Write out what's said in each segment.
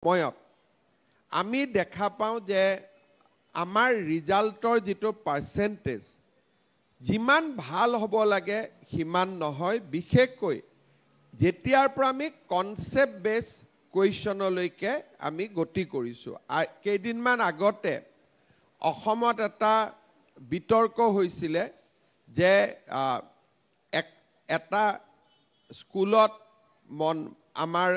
সময়ত আমি দেখা পাওঁ যে আমাৰ ৰিজাল্টৰ যেটো পাৰ্সেন্টেজ যিমান ভাল হ'ব লাগে হিমান নহয় বিশেষকৈ যেতিয়াৰ পৰা আমি কনসেপ্ট বেস কুৱেশ্যনলৈকে আমি গতি কৰিছো কেইদিনমান আগতে অসমত এটা বিতৰ্ক হৈছিল যে এটা স্কুলত আমাৰ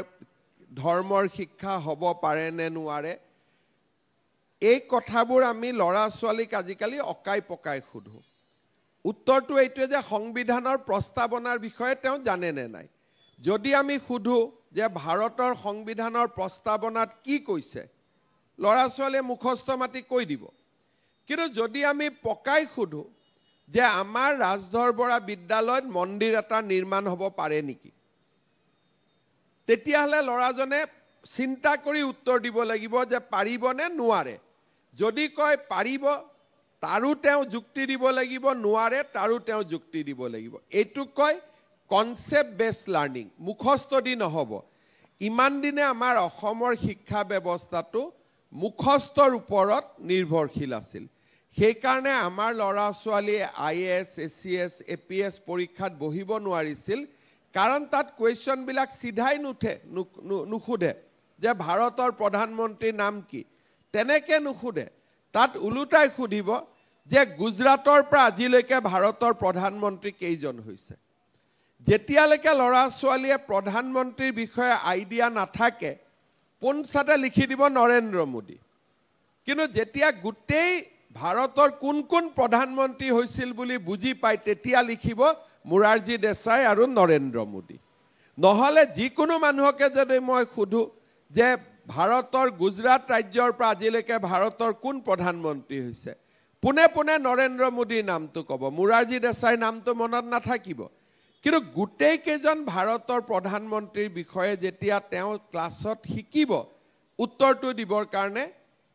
ধৰ্মৰ শিক্ষা হ'ব পাৰে নে নোৱাৰে এই কথাবোৰ আমি লৰা ছোৱালীক আজিকালি অকাই পকাই খুধো উত্তৰটো এইটোৱে যে সংবিধানৰ প্ৰস্তাৱনাৰ বিষয়ে তেওঁ জানে নে নাই যদি আমি খুধো যে ভাৰতৰ সংবিধানৰ প্ৰস্তাৱনাত কি কৈছে লৰা ছোৱালীয়ে মুখস্থ মাতি কৈ দিব কিন্তু যদি আমি পকাই খুধো যে আমাৰ ৰাজধৰবৰা বিদ্যালয়ত মন্দিৰ এটা নিৰ্মাণ হ'ব পাৰে নেকি তেতিয়াহলে লৰাজনে চিন্তা কৰি উত্তৰ দিব লাগিব যে পাৰিব নে নোৱাৰে যদি কয় পাৰিব তাৰো তেওঁ যুক্তি দিব লাগিব নোৱাৰে তাৰো তেওঁ যুক্তি দিব লাগিব এইটো কয় কনসেপ্ট বেস লাৰ্নিং মুখস্থ দি নহব ইমান দিনে আমাৰ অসমৰ শিক্ষা ব্যৱস্থাটো মুখস্থৰ ওপৰত নিৰ্ভৰশীল আছিল সেই কাৰণে আমাৰ লৰা ছোৱালী আইএএস এসিএস এপিএস পৰীক্ষাত বহিব নোৱাৰিছিল কাৰণ তাত কুৱেশ্যন বিলাক সিধাই নুখুধে যে ভাৰতৰ প্ৰধানমন্ত্ৰীৰ নাম কি তেনেকে নুখুধে তাত উলুটাই খুধিব যে গুজৰাটৰ পৰা আজিলৈকে ভাৰতৰ প্ৰধানমন্ত্ৰী কেইজন হৈছে যেতিয়ালৈকে লৰা ছোৱালীয়ে প্ৰধানমন্ত্ৰীৰ বিষয়ে আইডিয়া নাথাকে পোনছাতে লিখি দিব নৰেন্দ্ৰ মোদী কিন্তু যেতিয়া গুটেই ভাৰতৰ কোন কোন প্ৰধানমন্ত্ৰী হৈছিল বুলি বুজি পায় তেতিয়া লিখিব মুৰাৰজী দেশাই আৰু নৰেন্দ্ৰ মোদী নহলে যিকোনো মানুহকে যদি মই খুধো যে ভাৰতৰ গুজৰাট ৰাজ্যৰ পৰা আজিলৈকে ভাৰতৰ কোন প্ৰধানমন্ত্ৰী হৈছে পুনে পুনে নৰেন্দ্ৰ মোদীৰ নামটো ক'ব মুৰাৰজী দেশাই নামটো মনত নাথাকিব কিন্তু গুটেই কেজন ভাৰতৰ প্ৰধানমন্ত্ৰীৰ বিষয়ে যেতিয়া তেওঁ ক্লাছত শিকিব উত্তৰটো দিবৰ কাৰণে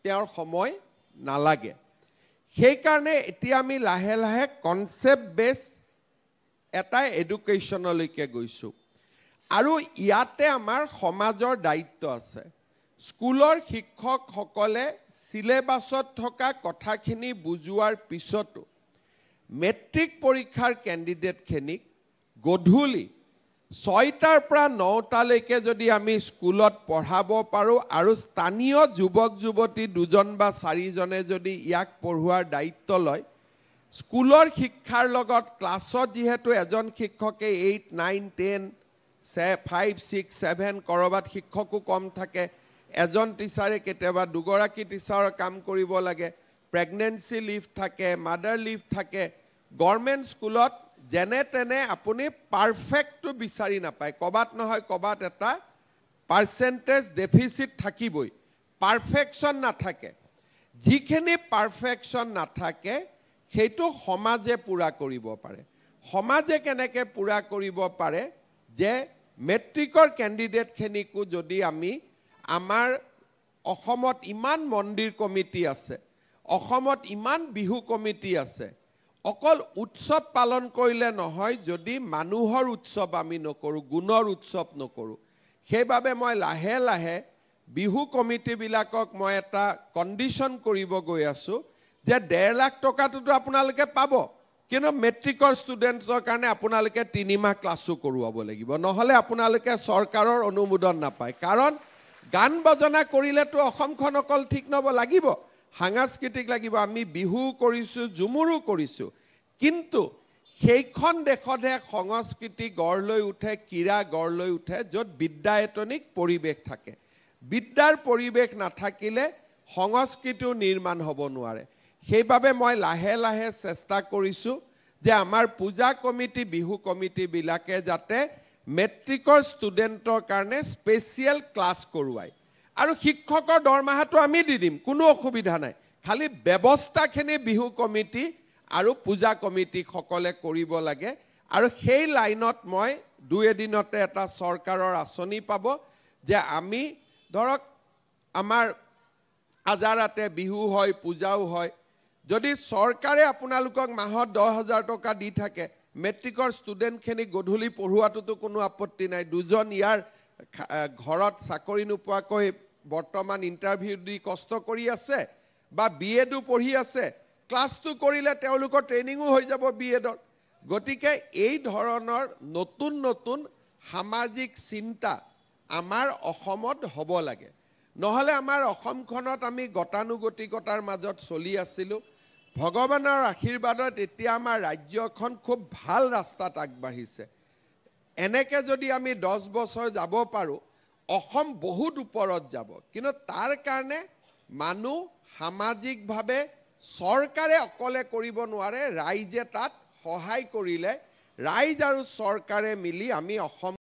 তেওঁৰ সময় নালাগে সেই কাৰণে এতিয়া আমি লাহে লাহে কনসেপ্ট বেস এটা এডুকেশ্যনলৈকে গৈছো আৰু ইয়াতে আমাৰ সমাজৰ দায়িত্ব আছে স্কুলৰ শিক্ষকসকলে সিলেবাছত থকা কথাখিনি বুজোৱাৰ পিছতো মেট্ৰিক পৰীক্ষাৰ ক্যান্ডিডেটখিনিক গধূলি 6টাৰ পৰা 9টালৈকে যদি আমি স্কুলত পঢ়াব পাৰো আৰু স্থানীয় যুৱক যুৱতী দুজন বা চাৰিজনে যদি ইয়াক পঢ়ুৱাৰ দায়িত্ব লয় স্কুলৰ শিক্ষাৰ লগত ক্লাছত যেহেতু এজন শিক্ষকে 8 9 10 5 6 7 কৰবাত শিক্ষকও কম থাকে এজন টিচাৰে কেতিয়াবা দুগৰাকী টিচাৰৰ কাম কৰিব লাগে প্ৰেগনেন্সি লিভ থাকে মাদাৰ লিভ থাকে গভৰ্নমেন্ট স্কুলত যেনে তেনে আপুনি পাৰফেক্টটো বিচাৰি নাপায় কবাত নহয় কবাত এটা পাৰ্সেন্টেজ ডেফিসিট থাকিবই পাৰফেকশন নাথাকে যিখিনি পাৰফেকশন নাথাকে সেইটো সমাজে পুৰা কৰিব পাৰে সমাজে কেনেকে পুৰা কৰিব পাৰে যে মেট্ৰিকৰ ক্যান্ডিডেট খিনিকো যদি আমি আমাৰ অসমত ইমান মন্দিৰ কমিটি আছে অসমত ইমান বিহু কমিটি আছে অকল উৎসৱ পালন কৰিলে নহয় যদি মানুহৰ উৎসৱ আমি নকৰো গুণৰ উৎসৱ নকৰো সেইবাবে মই লাহে লাহে বিহু কমিটি বিলাকক মই এটা কন্ডিশন কৰিব গৈ আছো যে 1.5 লাখ টকাটো আপোনালোকে পাব কিন্তু মেট্ৰিকৰ ষ্টুডেন্টছৰ কাৰণে আপোনালোকে 3 মাহ ক্লাছো কৰোৱাব লাগিব নহলে আপোনালোকে চৰকাৰৰ অনুমোদন নাপায় কাৰণ গান বজনা কৰিলেতো অসমখন অকল ঠিক নব লাগিব সাংস্কৃতিক লাগিব আমি বিহু কৰিছো জুমুৰু কৰিছো কিন্তু সেইখন দেখতে সংস্কৃতি গঢ় লৈ উঠে কিৰা গঢ় লৈ উঠে যত বিদ্যায়তনিক পৰিবেশ থাকে বিদ্যাৰ পৰিবেশ নাথাকিলে সংস্কৃতিও নিৰ্মাণ হ'ব নোৱাৰে সেইবাবে মই লাহে লাহে চেষ্টা কৰিছো যে আমাৰ পূজা কমিটি বিহু কমিটি বিলাকে যাতে মেট্ৰিকৰ ষ্টুডেন্টৰ কাৰণে স্পেশাল ক্লাস কৰোৱাই আৰু শিক্ষকৰ দৰমহাটো আমি দি দিম কোনো অসুবিধা নাই খালি ব্যৱস্থাখিনি বিহু কমিটি আৰু পূজা কমিটি সকলে কৰিব লাগে আৰু সেই লাইনত মই দুই এদিনতে এটা চৰকাৰৰ আঁচনি পাব যে আমি ধৰক আমাৰ আজাৰাতে বিহু হয় পূজাও হয় যদি চৰকাৰে আপোনালোকক মাহত 10,000 টকা দি থাকে মেট্ৰিকৰ ষ্টুডেন্ট খিনি গধূলি পঢ়ুৱাটোতো কোনো আপত্তি নাই দুজন ইয়াৰ ঘৰত চাকৰি নোপোৱাকৈ বৰ্তমান ইণ্টাৰভিউ দি কষ্ট কৰি আছে বা বিএডো পঢ়ি আছে, ক্লাছটো কৰিলে তেওঁলোকৰ ট্ৰেইনিঙো হৈ যাব বিএডৰ। গতিকে এই ধৰণৰ নতুন নতুন সামাজিক চিন্তা আমাৰ অসমত হ'ব লাগে। নহ'লে আমাৰ অসমখনত আমি গতানুগতিকতাৰ মাজত চলি আছিলোঁ। ভগৱানৰ আশীৰ্বাদত এতিয়া আমাৰ ৰাজ্যখন খুব ভাল ৰাস্তাত আগবাঢ়িছে। এনেকে যদি আমি 10 বছৰ যাব পাৰোঁ, অসম বহুত ওপৰত যাব। কিন্তু তাৰ কাৰণে মানুহ সামাজিকভাৱে চৰকাৰে অকলে কৰিব নোৱাৰে, ৰাইজে তাত সহায় কৰিলে, ৰাইজ আৰু চৰকাৰে মিলি আমি অসম